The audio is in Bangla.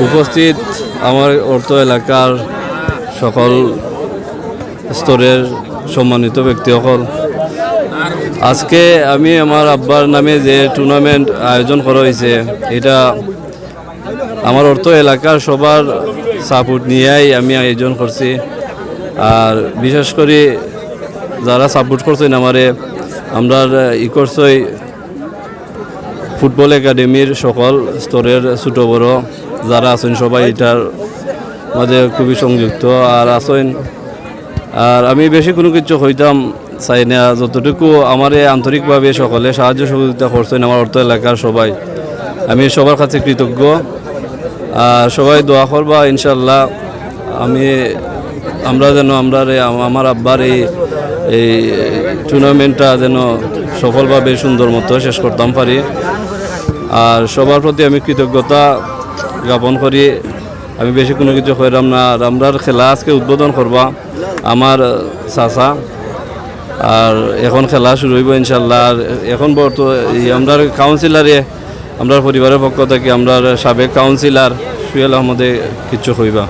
উপস্থিত আমার অর্থ এলাকার সকল স্তরের সম্মানিত ব্যক্তি সকল, আজকে আমি আমার আব্বার নামে যে টুর্নামেন্ট আয়োজন করা হয়েছে, এটা আমার অর্থ এলাকার সবার সাপোর্ট নিয়েই আমি আয়োজন করছি। আর বিশেষ করে যারা সাপোর্ট করছেন আমারে, আমরা করছই ফুটবল একাডেমির সকল স্তরের ছোটো বড় যারা আছেন সবাই এটার মাঝে খুবই সংযুক্ত আর আছেন। আর আমি বেশি কোনো কিছু হইতাম চাই না, যতটুকু আমার আন্তরিকভাবে সকলে সাহায্য সহযোগিতা করছেন আমার অর্থ এলাকার সবাই, আমি সবার কাছে কৃতজ্ঞ। আর সবাই দোয়া করবা ইনশাল্লাহ আমরা যেন আমার আব্বার এই টুর্নামেন্টটা যেন সফলভাবে সুন্দর মতো শেষ করতাম পারি। আর সবার প্রতি আমি কৃতজ্ঞতা জ্ঞাপন করি। আমি বেশি কোনো কিছু কইরাম না। আর আমরা খেলা আজকে উদ্বোধন করবা আমার চাচা, আর এখন খেলা শুরু হইব ইনশাল্লাহ। আর এখন আমরা কাউন্সিলারে আমরা পরিবারের পক্ষ থেকে আমরা সাবেক কাউন্সিলর সুহেল আহমদে কিছু কইবা।